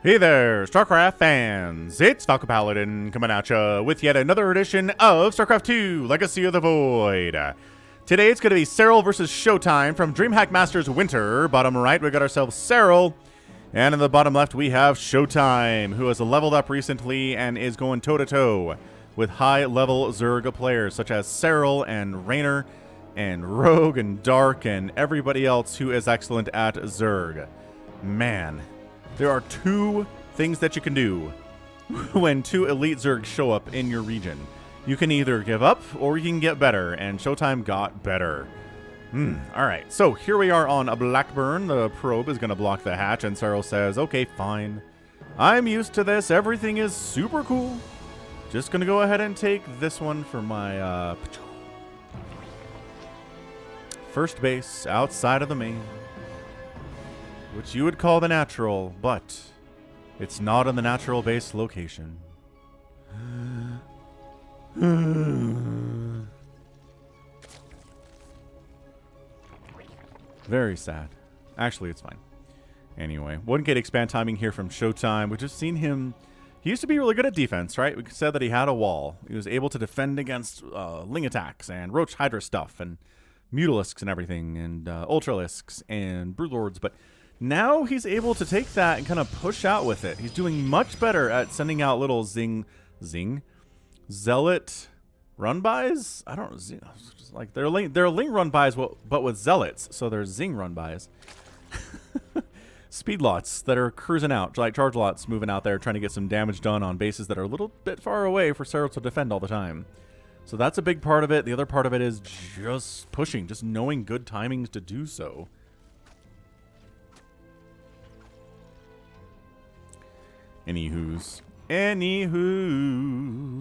Hey there, StarCraft fans! It's Falcon Paladin coming at ya with yet another edition of StarCraft 2 Legacy of the Void. Today it's going to be Serral versus ShoWTimE from DreamHack Masters Winter. Bottom right, we got ourselves Serral. And in the bottom left, we have ShoWTimE, who has leveled up recently and is going toe-to-toe with high-level Zerg players such as Serral and Raynor and Rogue and Dark and everybody else who is excellent at Zerg. Man. There are two things that you can do when two elite Zergs show up in your region. You can either give up or you can get better, and ShoWTimE got better. Alright, so here we are on a Blackburn. The probe is going to block the hatch, and Serral says, okay, fine. I'm used to this. Everything is super cool. Just going to go ahead and take this one for my first base outside of the main. Which you would call the natural, but it's not in the natural base location. Very sad. Actually, it's fine. Anyway, 1K expand timing here from ShoWTimE. We've just seen him. He used to be really good at defense, right? We said that he had a wall. He was able to defend against Ling attacks and Roach Hydra stuff and Mutalisks and everything and Ultralisks and Broodlords, but now he's able to take that and kind of push out with it. He's doing much better at sending out little zealot run-bys? I don't know. Like they're Ling run-bys, but with zealots. So they're zing run-bys. Speed lots that are cruising out, like charge lots moving out there, trying to get some damage done on bases that are a little bit far away for Serral to defend all the time. So that's a big part of it. The other part of it is just pushing, just knowing good timings to do so. Anywho's,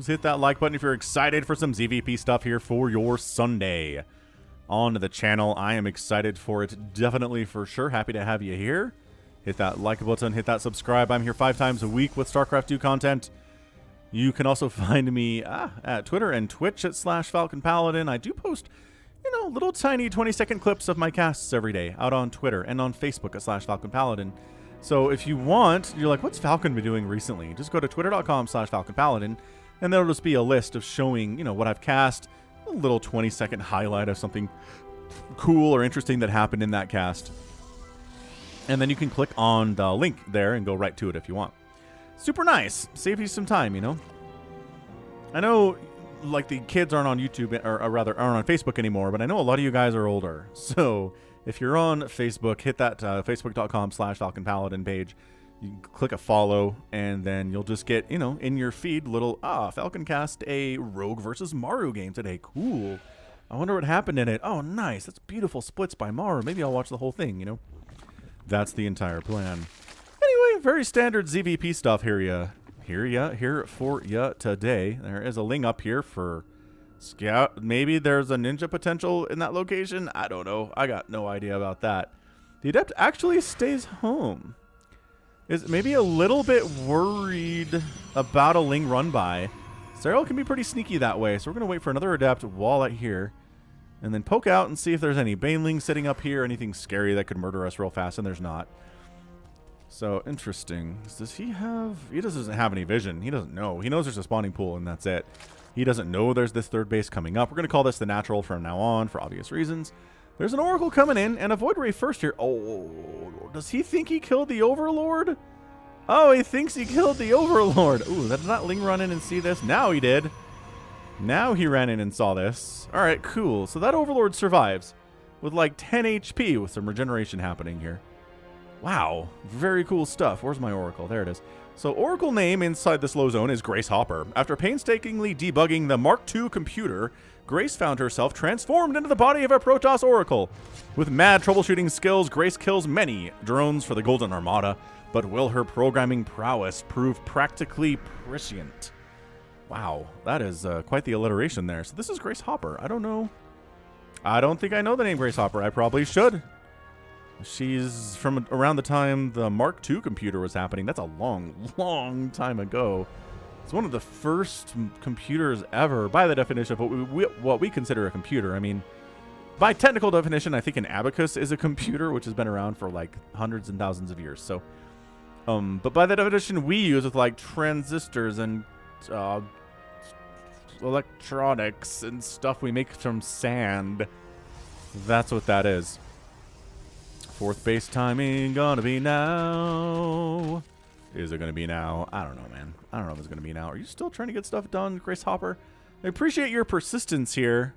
hit that like button if you're excited for some ZVP stuff here for your Sunday on the channel. I am excited for it, definitely, for sure. Happy to have you here. Hit that like button, hit that subscribe. I'm here 5 times a week with StarCraft 2 content. You can also find me at Twitter and Twitch at /Falcon Paladin. I do post, little tiny 20-second clips of my casts every day out on Twitter and on Facebook at /Falcon Paladin. So if you want, you're like, what's Falcon been doing recently? Just go to twitter.com/Falcon Paladin, and there'll just be a list of showing, what I've cast, a little 20-second highlight of something cool or interesting that happened in that cast. And then you can click on the link there and go right to it if you want. Super nice. Save you some time, I know, like, the kids aren't on YouTube, or rather, aren't on Facebook anymore, but I know a lot of you guys are older. So if you're on Facebook, hit that facebook.com/Falcon Paladin page. You can click a follow, and then you'll just get, in your feed, little, Falcon cast a Rogue versus Maru game today. Cool. I wonder what happened in it. Oh, nice. That's beautiful splits by Maru. Maybe I'll watch the whole thing, That's the entire plan. Anyway, very standard ZVP stuff here for ya today. There is a Ling up here for Scout. Maybe there's a ninja potential in that location. I don't know. I got no idea about that. The Adept actually stays home. Is maybe a little bit worried about a Ling run by. Serral can be pretty sneaky that way, so we're going to wait for another Adept wall out here. And then poke out and see if there's any Banelings sitting up here, anything scary that could murder us real fast, and there's not. So, interesting. Does he have... He doesn't have any vision. He doesn't know. He knows there's a spawning pool, and that's it. He doesn't know there's this third base coming up. We're going to call this the natural from now on for obvious reasons. There's an Oracle coming in, and a Void Ray first here. Oh, does he think he killed the Overlord? Oh, he thinks he killed the Overlord. Ooh, did not Ling run in and see this? Now he did. Now he ran in and saw this. All right, cool. So that Overlord survives with like 10 HP with some regeneration happening here. Wow, very cool stuff. Where's my Oracle? There it is. So Oracle name inside this low zone is Grace Hopper. After painstakingly debugging the Mark II computer, Grace found herself transformed into the body of a Protoss Oracle. With mad troubleshooting skills, Grace kills many drones for the Golden Armada, but will her programming prowess prove practically prescient? Wow, that is quite the alliteration there. So this is Grace Hopper. I don't know. I don't think I know the name Grace Hopper. I probably should. She's from around the time the Mark II computer was happening. That's a long, long time ago. It's one of the first computers ever, by the definition of what we consider a computer. I mean, by technical definition, I think an abacus is a computer, which has been around for like hundreds and thousands of years. So But by the definition we use with like transistors and electronics and stuff we make from sand, that's what that is. Fourth base timing gonna be now. Is it gonna be now? I don't know, man. I don't know if it's gonna be now. Are you still trying to get stuff done, Grace Hopper? I appreciate your persistence here.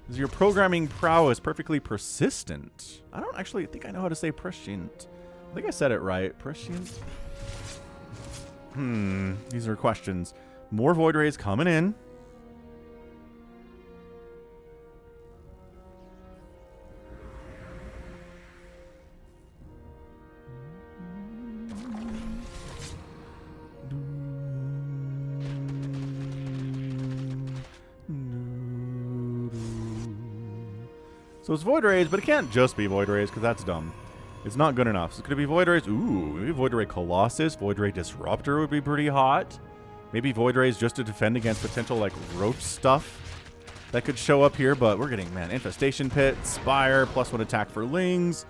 Is your programming prowess perfectly persistent? I don't actually think I know how to say prescient. I think I said it right. Prescient? These are questions. More Void Rays coming in. So it's Void Rays, but it can't just be Void Rays because that's dumb. It's not good enough. So it's going to be Void Rays. Ooh, maybe Void Ray Colossus. Void Ray Disruptor would be pretty hot. Maybe Void Rays just to defend against potential, like, roach stuff that could show up here. But we're getting, man, Infestation Pit, Spire, +1 attack for Lings,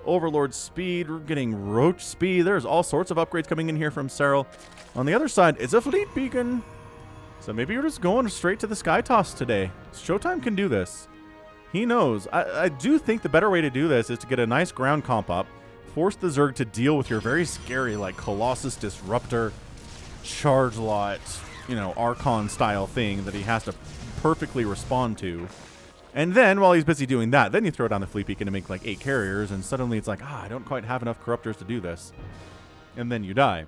Overlord Speed. We're getting Roach Speed. There's all sorts of upgrades coming in here from Serral. On the other side, it's a Fleet Beacon. So maybe we're just going straight to the Sky Toss today. ShoWTimE can do this. He knows. I do think the better way to do this is to get a nice ground comp up, force the Zerg to deal with your very scary, like, Colossus Disruptor, Charge Lot, you know, Archon style thing that he has to perfectly respond to. And then, while he's busy doing that, then you throw down the Fleet Beacon to make, like, 8 carriers, and suddenly it's like, I don't quite have enough Corruptors to do this. And then you die.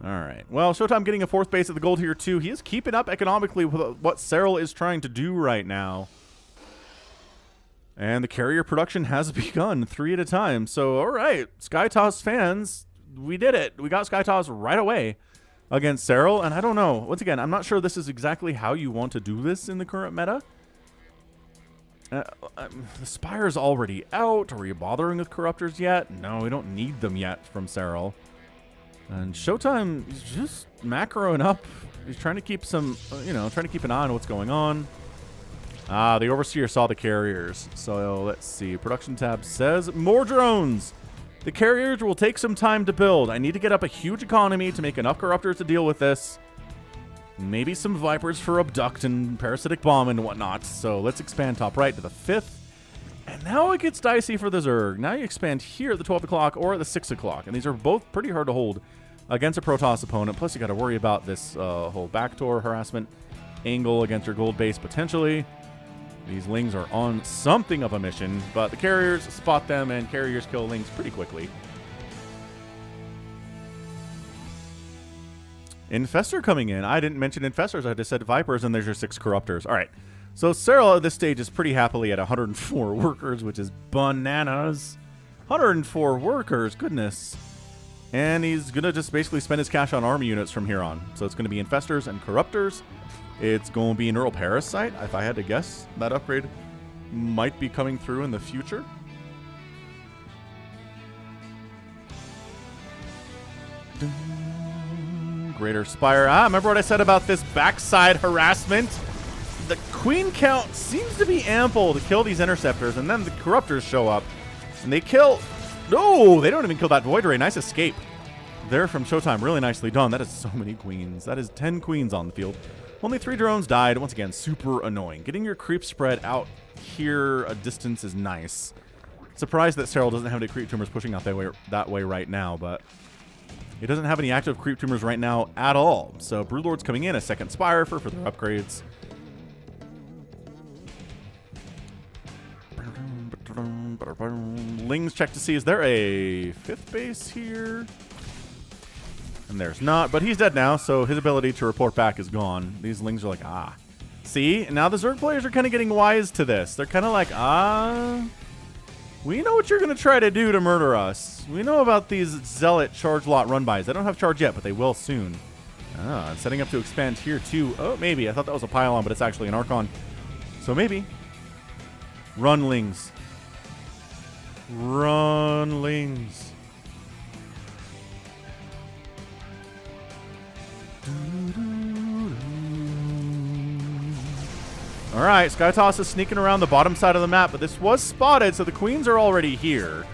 Alright. Well, ShoWTimE getting a 4th base at the gold here, too. He is keeping up economically with what Serral is trying to do right now. And the carrier production has begun 3 at a time. So, alright. SkyToss fans, we did it. We got SkyToss right away against Serral. And I don't know. Once again, I'm not sure this is exactly how you want to do this in the current meta. The Spire's already out. Are we bothering with Corruptors yet? No, we don't need them yet from Serral. And ShoWTimE is just macroing up. He's trying to keep some, trying to keep an eye on what's going on. The Overseer saw the carriers. So let's see. Production tab says more drones. The carriers will take some time to build. I need to get up a huge economy to make enough Corruptors to deal with this. Maybe some Vipers for Abduct and Parasitic Bomb and whatnot. So let's expand top right to the 5th. And now it gets dicey for the Zerg. Now you expand here at the 12 o'clock or at the 6 o'clock. And these are both pretty hard to hold against a Protoss opponent. Plus, you got to worry about this whole backdoor harassment angle against your gold base potentially. These Lings are on something of a mission, but the carriers spot them, and carriers kill Lings pretty quickly. Infestor coming in. I didn't mention Infestors. I just said Vipers, and there's your 6 Corruptors. All right. So Serral at this stage is pretty happily at 104 workers, which is bananas. 104 workers, goodness. And he's going to just basically spend his cash on army units from here on. So it's going to be Infestors and Corruptors. It's going to be Neural Parasite, if I had to guess. That upgrade might be coming through in the future. Greater Spire. Remember what I said about this backside harassment? The Queen count seems to be ample to kill these Interceptors, and then the Corruptors show up, and they kill... No, they don't even kill that Void Ray. Nice escape there from ShoWTimE. Really nicely done. That is so many Queens. That is 10 Queens on the field. Only 3 drones died. Once again, super annoying. Getting your creep spread out here a distance is nice. Surprised that Serral doesn't have any creep tumors pushing out that way right now, but he doesn't have any active creep tumors right now at all. So Broodlord's coming in, a 2nd Spire for further upgrades. Lings check to see, is there a 5th base here? And there's not, but he's dead now, so his ability to report back is gone. These Lings are like, See, now the Zerg players are kind of getting wise to this. They're kind of like, we know what you're going to try to do to murder us. We know about these Zealot charge lot run-bys. They don't have charge yet, but they will soon. Setting up to expand here too. Oh, maybe. I thought that was a pylon, but it's actually an Archon. So maybe. Run, Lings. Run, Lings. All right, Skytoss is sneaking around the bottom side of the map, but this was spotted, so the queens are already here.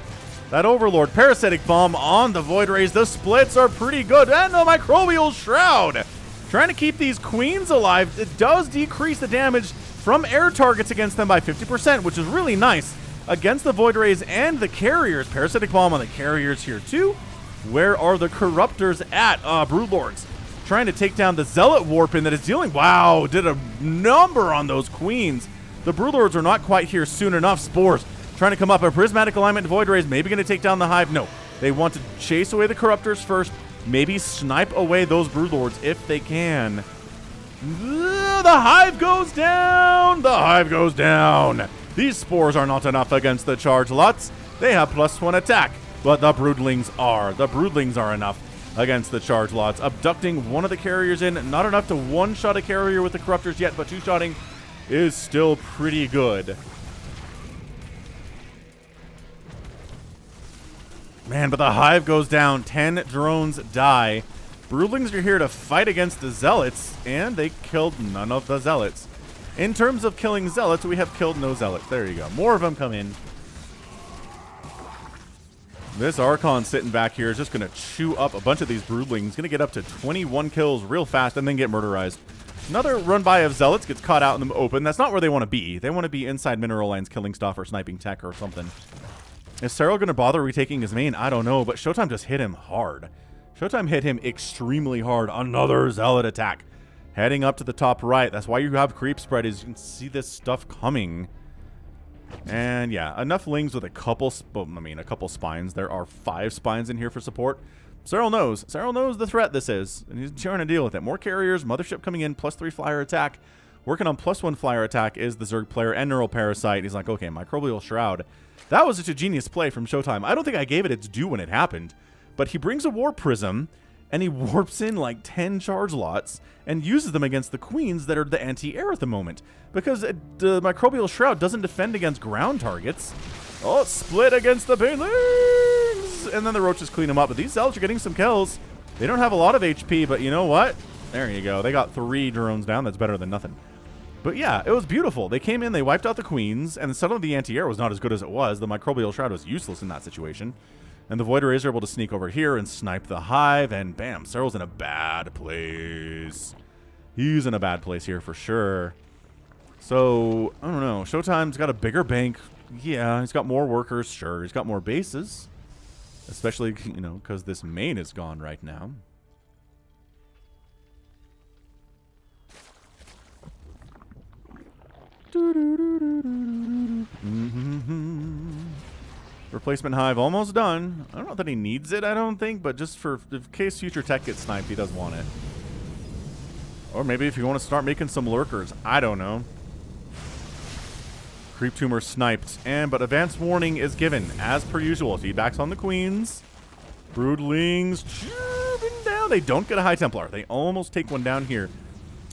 That Overlord Parasitic Bomb on the Void Rays. The splits are pretty good. And the Microbial Shroud. Trying to keep these queens alive. It does decrease the damage from air targets against them by 50%, which is really nice against the Void Rays and the carriers. Parasitic Bomb on the carriers here too. Where are the Corruptors at? Broodlords trying to take down the Zealot Warpin that is dealing. Wow, did a number on those queens. The Broodlords are not quite here soon enough. Spores trying to come up. A Prismatic Alignment Void Rays maybe going to take down the Hive. No, they want to chase away the Corruptors first. Maybe snipe away those Broodlords if they can. The Hive goes down. The Hive goes down. These Spores are not enough against the Charge Lots. They have +1 attack, but the Broodlings are. The Broodlings are enough against the Charge Lots. Abducting one of the carriers in. Not enough to one-shot a carrier with the Corruptors yet, but two-shotting is still pretty good. Man, but the Hive goes down. 10 drones die. Broodlings are here to fight against the Zealots, and they killed none of the Zealots. In terms of killing Zealots, we have killed no Zealots. There you go. More of them come in. This Archon sitting back here is just going to chew up a bunch of these Broodlings. Going to get up to 21 kills real fast and then get murderized. Another run-by of Zealots gets caught out in the open. That's not where they want to be. They want to be inside mineral lines killing stuff or sniping tech or something. Is Serral going to bother retaking his main? I don't know, but ShoWTimE just hit him hard. ShoWTimE hit him extremely hard. Another Zealot attack. Heading up to the top right. That's why you have creep spread, is you can see this stuff coming. And yeah, enough lings with a couple spines. There are 5 spines in here for support. Serral knows. Serral knows the threat this is, and he's trying to deal with it. More carriers, Mothership coming in, +3 flyer attack. Working on +1 flyer attack is the Zerg player and Neural Parasite. He's like, okay, Microbial Shroud. That was such a genius play from ShoWTimE. I don't think I gave it its due when it happened, but he brings a Warp Prism, and he warps in like 10 charge lots and uses them against the queens that are the anti-air at the moment, because the Microbial Shroud doesn't defend against ground targets. Oh, it's split against the Banelings! And then the Roaches clean them up, but these Zealots are getting some kills. They don't have a lot of HP, but you know what? There you go. They got 3 drones down. That's better than nothing. But yeah, it was beautiful. They came in, they wiped out the queens, and suddenly the anti-air was not as good as it was. The Microbial Shroud was useless in that situation. And the Void Rays are able to sneak over here and snipe the Hive, and bam, Serral's in a bad place. He's in a bad place here for sure. So, I don't know. ShoWTimE's got a bigger bank. Yeah, he's got more workers, sure. He's got more bases. Especially, you know, because this main is gone right now. Replacement Hive almost done. I don't know that he needs it, I don't think, but just for in case future tech gets sniped, he does want it. Or maybe if you want to start making some lurkers, I don't know. Creep Tumor sniped, but advanced warning is given as per usual. Feedback's on the queens. Broodlings chirping down. They don't get a High Templar. They almost take one down here.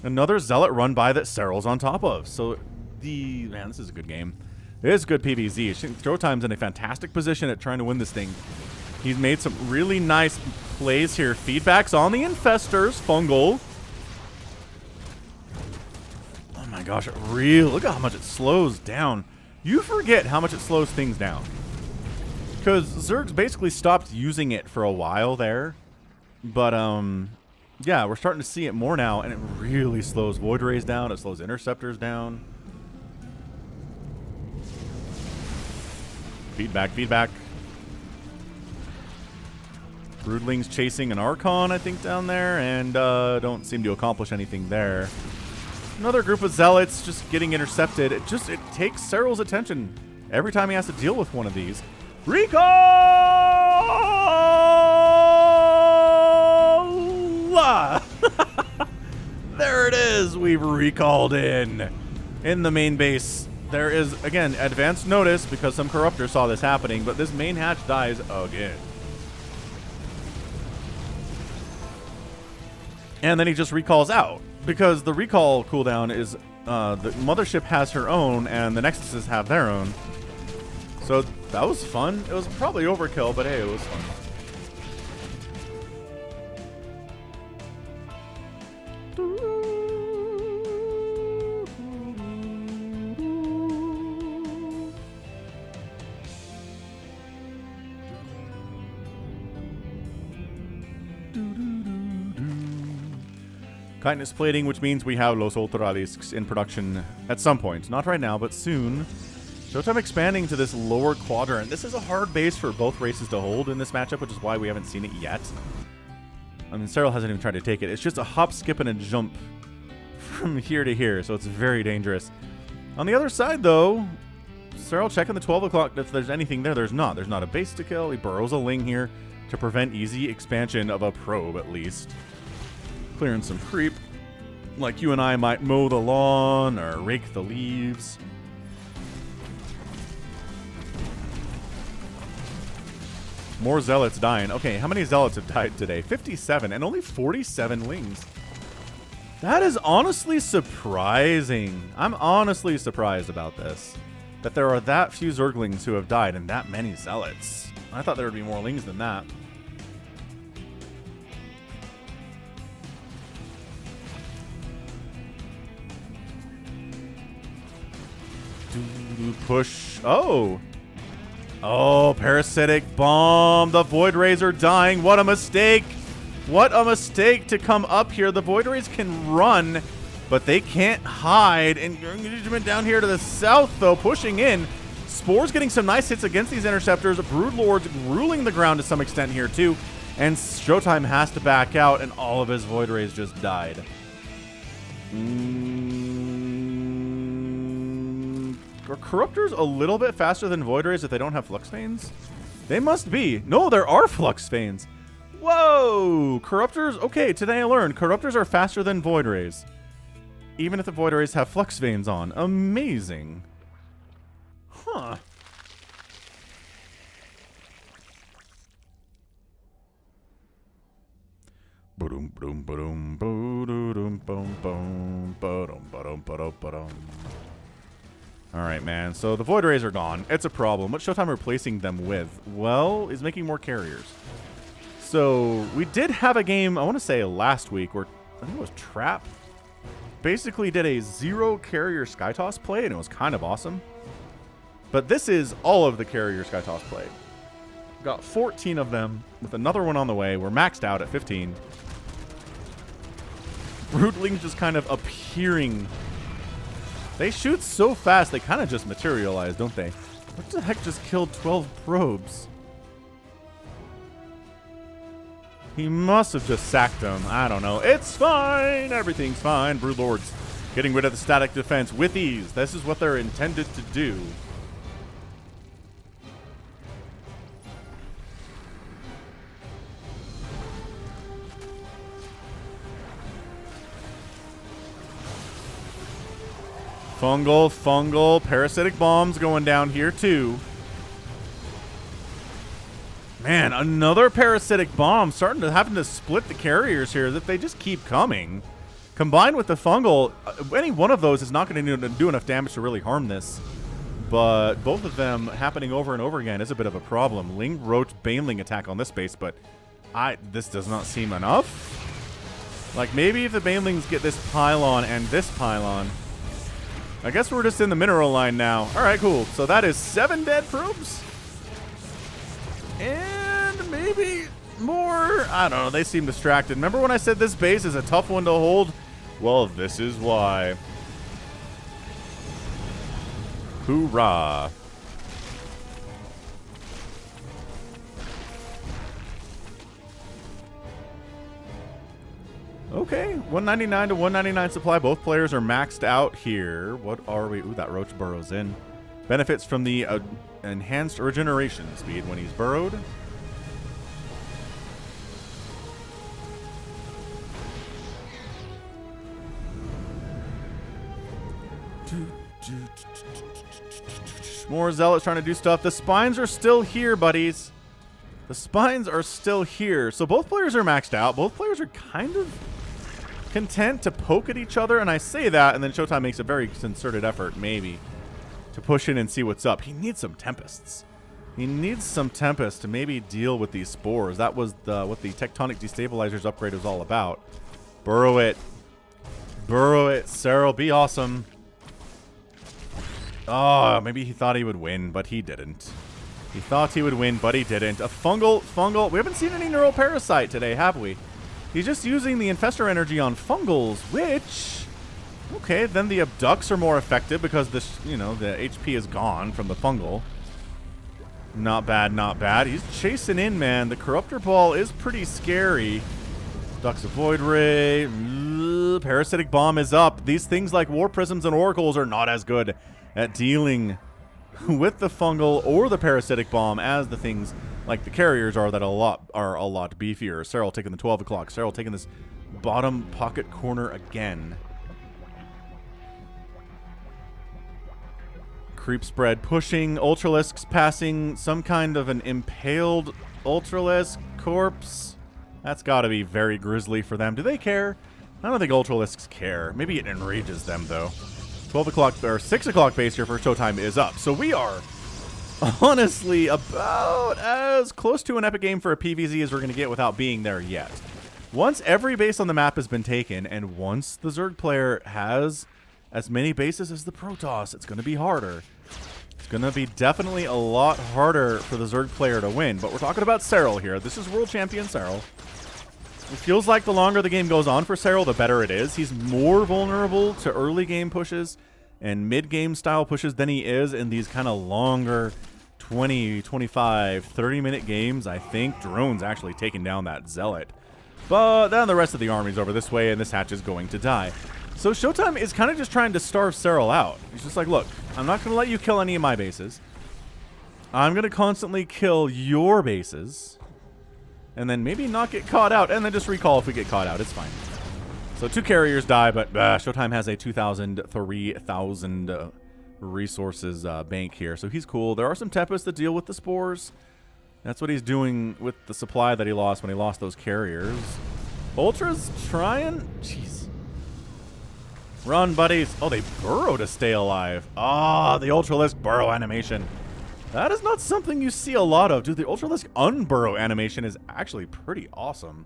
Another Zealot run by that Serral's on top of. So man, this is a good game. It is good PvZ. ShoWTimE's in a fantastic position at trying to win this thing. He's made some really nice plays here. Feedback's on the Infestors. Fungal. Oh my gosh, look at how much it slows down. You forget how much it slows things down. Because Zerg's basically stopped using it for a while there. But, yeah, we're starting to see it more now, and it really slows Void Rays down. It slows Interceptors down. Feedback, feedback. Broodlings chasing an Archon, I think, down there, and don't seem to accomplish anything there. Another group of Zealots just getting intercepted. It takes Serral's attention every time he has to deal with one of these. Recall! There it is. We've recalled in the main base. There is, again, advanced notice because some Corruptors saw this happening, but this main hatch dies again. And then he just recalls out because the recall cooldown is the Mothership has her own and the Nexuses have their own. So that was fun. It was probably overkill, but hey, it was fun. Chitinous plating, which means we have Los Ultralisks in production at some point. Not right now, but soon. ShoWTimE expanding to this lower quadrant. This is a hard base for both races to hold in this matchup, which is why we haven't seen it yet. I mean, Serral hasn't even tried to take it. It's just a hop, skip, and a jump from here to here, so it's very dangerous. On the other side, though, Serral checking the 12 o'clock. If there's anything there, there's not. There's not a base to kill. He burrows a Ling here to prevent easy expansion of a probe, at least. Clearing some creep, like you and I might mow the lawn or rake the leaves. More zealots dying. Okay, how many zealots have died today? 57, and only 47 Lings. That is honestly surprising. I'm honestly surprised about this. That there are that few Zerglings who have died and that many zealots. I thought there would be more Lings than that. Push. Oh. Oh, parasitic bomb. The Void Rays are dying. What a mistake. What a mistake to come up here. The Void Rays can run, but they can't hide. And engagement down here to the south, though, pushing in. Spore's getting some nice hits against these interceptors. Broodlord's ruling the ground to some extent here, too. And ShoWTimE has to back out, and all of his Void Rays just died. Are Corruptors a little bit faster than Void Rays if they don't have Flux Veins? They must be. No, there are Flux Veins. Whoa! Corruptors, okay, today I learned Corruptors are faster than Void Rays. Even if the Void Rays have Flux Veins on. Amazing. Huh. Boom boom boom boom boom boom boom boom boom boom. Alright, man. So the Void Rays are gone. It's a problem. What ShoWTimE replacing them with? Well, is making more carriers. So we did have a game, I want to say last week, where I think it was Trap basically did a 0 carrier Skytoss play, and it was kind of awesome. But this is all of the carrier Skytoss play. Got 14 of them, with another one on the way. We're maxed out at 15. Broodlings just kind of appearing. They shoot so fast, they kind of just materialize, don't they? What the heck just killed 12 probes? He must have just sacked them. I don't know. It's fine. Everything's fine. Broodlords getting rid of the static defense with ease. This is what they're intended to do. Fungal, parasitic bombs going down here too. Man, another parasitic bomb starting to having to split the carriers here that they just keep coming. Combined with the fungal, any one of those is not going to do enough damage to really harm this. But both of them happening over and over again is a bit of a problem. Ling Roach Baneling attack on this base, but this does not seem enough. Like maybe if the Banelings get this pylon and this pylon. I guess we're just in the mineral line now. Alright, cool. So that is 7 dead probes. And maybe more. I don't know. They seem distracted. Remember when I said this base is a tough one to hold? Well, this is why. Hoorah. Okay, 199 to 199 supply. Both players are maxed out here. What are we? Ooh, that Roach burrows in. Benefits from the enhanced regeneration speed when he's burrowed. More zealots trying to do stuff. The spines are still here, buddies. The spines are still here. So both players are maxed out. Both players are kind of content to poke at each other. And I say that, and then ShoWTimE makes a very concerted effort, maybe, to push in and see what's up. He needs some Tempests. He needs some Tempests to maybe deal with these spores. That was what the Tectonic Destabilizers upgrade was all about. Burrow it. Burrow it. Serral, be awesome. Oh, maybe he thought he would win, but he didn't. He thought he would win, but he didn't. A fungal. We haven't seen any Neural Parasite today, have we? He's just using the Infestor energy on Fungals, which... Okay, then the Abducts are more effective because this, you know, the HP is gone from the Fungal. Not bad, not bad. He's chasing in, man. The Corruptor Ball is pretty scary. Ducks a Void Ray. Parasitic Bomb is up. These things like War Prisms and Oracles are not as good at dealing with the Fungal or the Parasitic Bomb as the things like the Carriers are that are a lot beefier. Serral taking the 12 o'clock. Serral taking this bottom pocket corner again. Creep spread pushing. Ultralisks passing some kind of an impaled Ultralisk corpse. That's got to be very grisly for them. Do they care? I don't think Ultralisks care. Maybe it enrages them, though. 12 o'clock or 6 o'clock base here for ShoWTimE is up. So we are honestly about as close to an epic game for a PvZ as we're going to get without being there yet. Once every base on the map has been taken, and once the Zerg player has as many bases as the Protoss, it's going to be harder. It's going to be definitely a lot harder for the Zerg player to win. But we're talking about Serral here. This is World Champion Serral. It feels like the longer the game goes on for Serral, the better it is. He's more vulnerable to early game pushes and mid-game style pushes than he is in these kind of longer 20, 25, 30-minute games. I think Drone's actually taking down that Zealot. But then the rest of the army's over this way, and this hatch is going to die. So ShoWTimE is kind of just trying to starve Serral out. He's just like, look, I'm not going to let you kill any of my bases. I'm going to constantly kill your bases. And then maybe not get caught out, and then just recall if we get caught out. It's fine. So 2 carriers die, but ShoWTimE has a 3,000 resources bank here. So he's cool. There are some Tempests that deal with the spores. That's what he's doing with the supply that he lost when he lost those carriers. Ultra's trying. Jeez. Run, buddies. Oh, they burrow to stay alive. Ah, the Ultralisk burrow animation. That is not something you see a lot of. Dude, the Ultralisk unburrow animation is actually pretty awesome.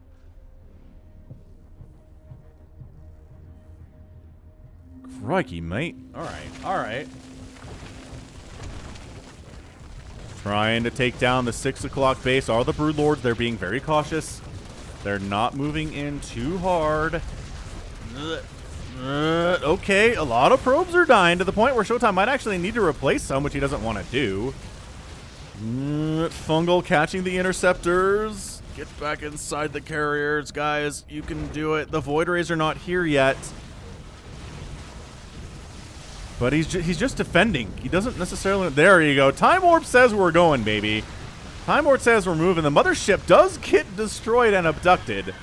Crikey, mate. Alright, alright. Trying to take down the 6 o'clock base are the Broodlords. They're being very cautious. They're not moving in too hard. Okay, a lot of probes are dying to the point where ShoWTimE might actually need to replace some, which he doesn't want to do. Fungal catching the interceptors. Get back inside the carriers, guys. You can do it. The Void Rays are not here yet. But he's just defending. He doesn't necessarily... There you go. Time Warp says we're going, baby. Time Warp says we're moving. The mothership does get destroyed and abducted.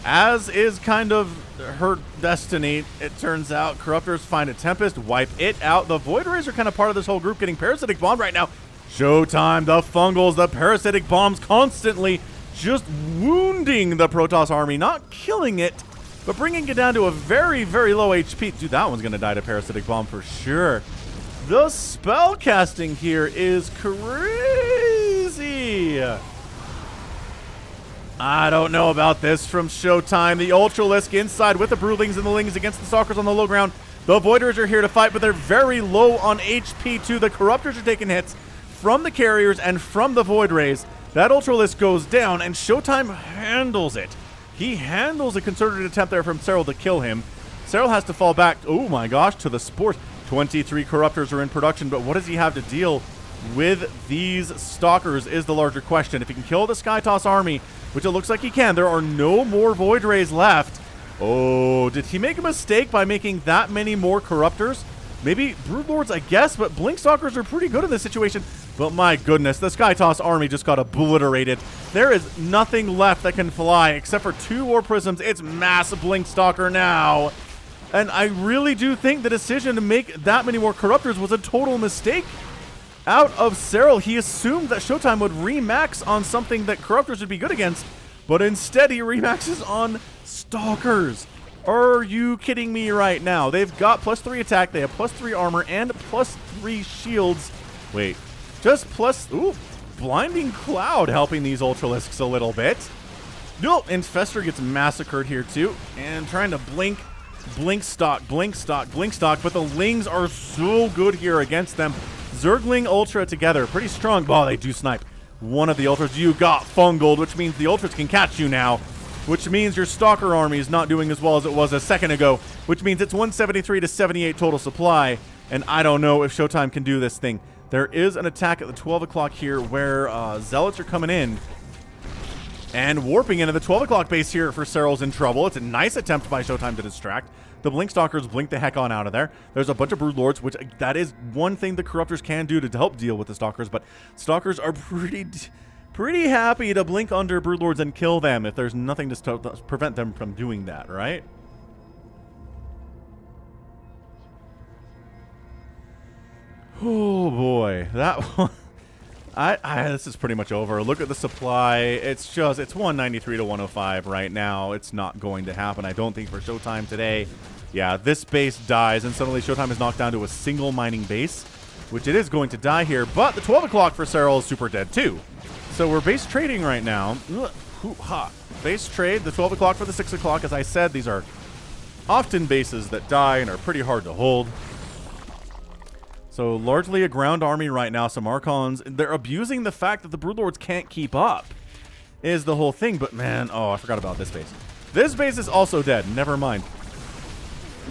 As is kind of her destiny, it turns out. Corruptors find a Tempest, wipe it out. The Void Rays are kind of part of this whole group getting Parasitic Bombed right now. ShoWTimE, the Fungals, the Parasitic Bombs constantly just wounding the Protoss army. Not killing it, but bringing it down to a very, very low HP. Dude, that one's going to die to Parasitic Bomb for sure. The spell casting here is crazy. I don't know about this from ShoWTimE. The Ultralisk inside with the Broodlings and the Lings against the Stalkers on the low ground. The Voiders are here to fight, but they're very low on HP too. The Corruptors are taking hits from the Carriers and from the Void Rays. That Ultralisk goes down, and ShoWTimE handles it. He handles a concerted attempt there from Serral to kill him. Serral has to fall back, oh my gosh, to the sport. 23 Corruptors are in production, but what does he have to deal with these Stalkers is the larger question. If he can kill the Skytoss army, which it looks like he can, there are no more Void Rays left. Oh, did he make a mistake by making that many more Corruptors? Maybe Broodlords, I guess, but Blink Stalkers are pretty good in this situation. But my goodness, the Skytoss army just got obliterated. There is nothing left that can fly except for 2 War Prisms. It's mass Blink Stalker now. And I really do think the decision to make that many more Corruptors was a total mistake. Out of Serral, he assumed that ShoWTimE would remax on something that Corruptors would be good against, but instead he remaxes on Stalkers. Are you kidding me right now? They've got +3 attack, they have +3 armor, and +3 shields. Wait, just plus... Ooh, Blinding Cloud helping these Ultralisks a little bit. Nope, Infestor gets massacred here too, and trying to blink stock, but the Lings are so good here against them. Zergling Ultra together, pretty strong. Oh, they do snipe one of the Ultras. You got fungled, which means the Ultras can catch you now. which means your Stalker army is not doing as well as it was a second ago, which means it's 173 to 78 total supply, and I don't know if ShoWTimE can do this thing. There is an attack at the 12 o'clock here where Zealots are coming in and warping into the 12 o'clock base here for Serral's in trouble. It's a nice attempt by ShoWTimE to distract. The Blink Stalkers blink the heck on out of there. There's a bunch of Broodlords, which that is one thing the Corruptors can do to help deal with the Stalkers, but Stalkers are pretty happy to blink under Broodlords and kill them if there's nothing to prevent them from doing that, right? Oh boy, that one. This is pretty much over. Look at the supply. It's 193 to 105 right now. It's not going to happen, I don't think, for ShoWTimE today. Yeah, this base dies, and suddenly ShoWTimE is knocked down to a single mining base, which it is going to die here. But the 12 o'clock for Serral is super dead too. So we're base trading right now. Base trade, the 12 o'clock for the 6 o'clock. As I said, these are often bases that die and are pretty hard to hold. So largely a ground army right now. Some Archons. They're abusing the fact that the Broodlords can't keep up is the whole thing. But man, oh, I forgot about this base. This base is also dead. Never mind.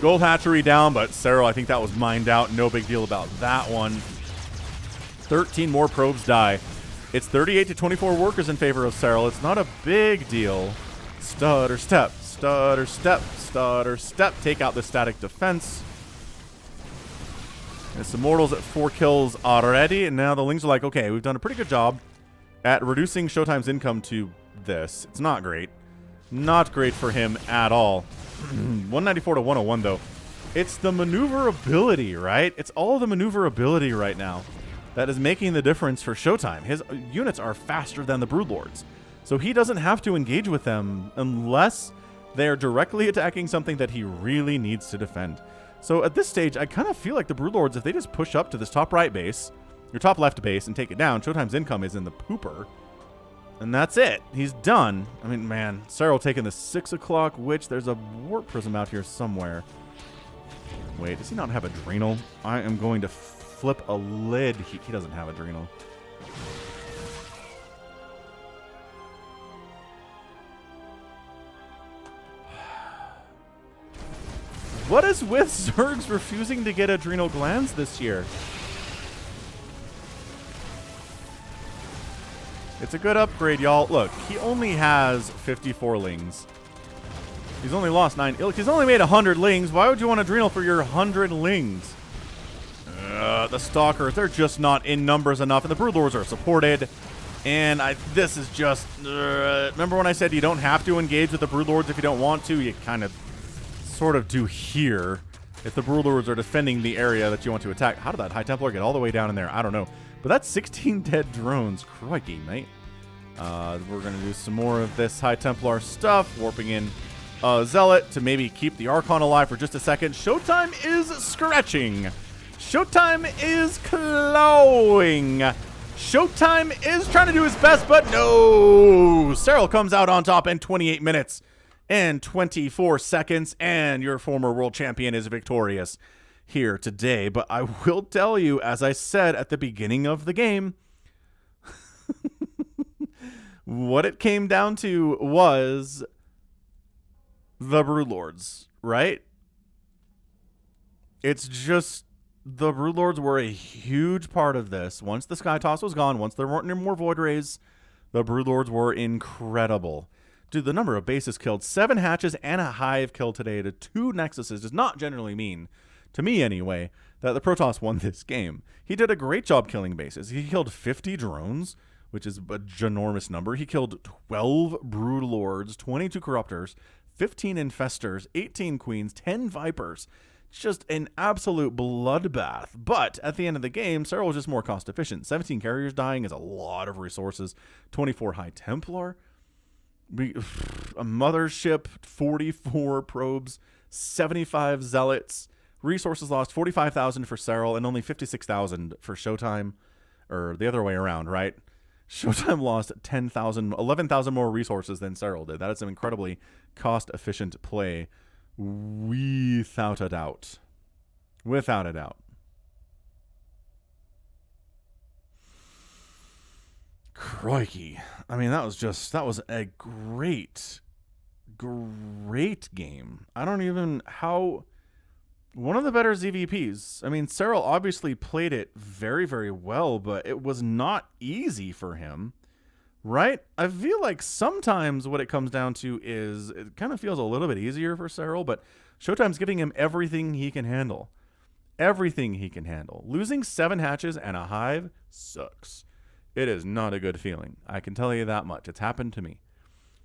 Gold Hatchery down, but Serral, I think that was mined out. No big deal about that one. 13 more probes die. It's 38 to 24 workers in favor of Serral. It's not a big deal. Stutter step, stutter step, stutter step. Take out the static defense. It's Immortals at 4 kills already, and now the Lings are like, okay, we've done a pretty good job at reducing ShoWTimE's income to this. It's not great. Not great for him at all. 194 to 101, though. It's the maneuverability, right? It's all the maneuverability right now that is making the difference for ShoWTimE. His units are faster than the Broodlords, so he doesn't have to engage with them unless they're directly attacking something that he really needs to defend. So at this stage, I kind of feel like the Broodlords, if they just push up to this top right base, your top left base, and take it down, ShoWTimE's income is in the pooper. And that's it. He's done. I mean, man, Serral taking the 6 o'clock witch. There's a warp prism out here somewhere. Wait, does he not have Adrenal? I am going to flip a lid. He doesn't have Adrenal. What is with Zergs refusing to get Adrenal Glands this year? It's a good upgrade, y'all. Look, he only has 54 Lings. He's only lost 9. Look, he's only made 100 Lings. Why would you want Adrenal for your 100 Lings? The Stalkers, they're just not in numbers enough, and the Broodlords are supported. And this is just... remember when I said you don't have to engage with the Broodlords if you don't want to? You kind of sort of do here if the Broodlords are defending the area that you want to attack. How did that High Templar get all the way down in there? I don't know. But that's 16 dead drones. Crikey, mate. We're going to do some more of this High Templar stuff. Warping in Zealot to maybe keep the Archon alive for just a second. ShoWTimE is scratching. ShoWTimE is clawing. ShoWTimE is trying to do his best, but no. Serral comes out on top in 28 minutes and 24 seconds, and your former world champion is victorious here today. But I will tell you, as I said at the beginning of the game, what it came down to was the Broodlords, right? It's just the Broodlords were a huge part of this. Once the Sky Toss was gone, once there weren't any more Void Rays, the Broodlords were incredible. Dude, the number of bases killed, 7 hatches and a hive killed today to 2 Nexuses does not generally mean, to me anyway, that the Protoss won this game. He did a great job killing bases. He killed 50 drones, which is a ginormous number. He killed 12 Broodlords, 22 Corruptors, 15 Infestors, 18 Queens, 10 Vipers. It's just an absolute bloodbath. But at the end of the game, Serral was just more cost efficient. 17 carriers dying is a lot of resources. 24 High Templar. A mothership, 44 probes, 75 zealots, resources lost 45,000 for Serral and only 56,000 for ShoWTimE, or the other way around, right? ShoWTimE lost 11,000 more resources than Serral did. That is an incredibly cost-efficient play, without a doubt. Without a doubt. Crikey. I mean, that was a great great game. I don't even how one of the better ZVPs. I mean, Serral obviously played it very, very well, but it was not easy for him, right? I feel like sometimes what it comes down to is it kind of feels a little bit easier for Serral, but ShoWTimE's giving him everything he can handle. Everything he can handle. Losing 7 hatches and a hive sucks. It is not a good feeling. I can tell you that much. It's happened to me.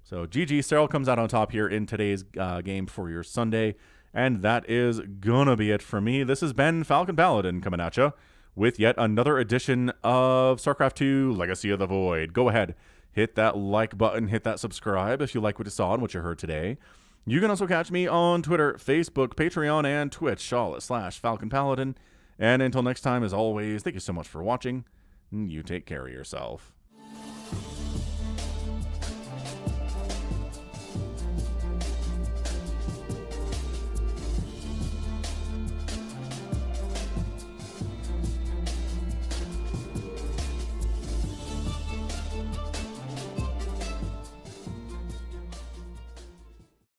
So GG, Serral comes out on top here in today's game for your Sunday. And that is gonna be it for me. This has been Falcon Paladin coming at you with yet another edition of StarCraft 2 Legacy of the Void. Go ahead, hit that like button, hit that subscribe if you like what you saw and what you heard today. You can also catch me on Twitter, Facebook, Patreon, and Twitch, all at /Falcon Paladin. And until next time, as always, thank you so much for watching. You take care of yourself.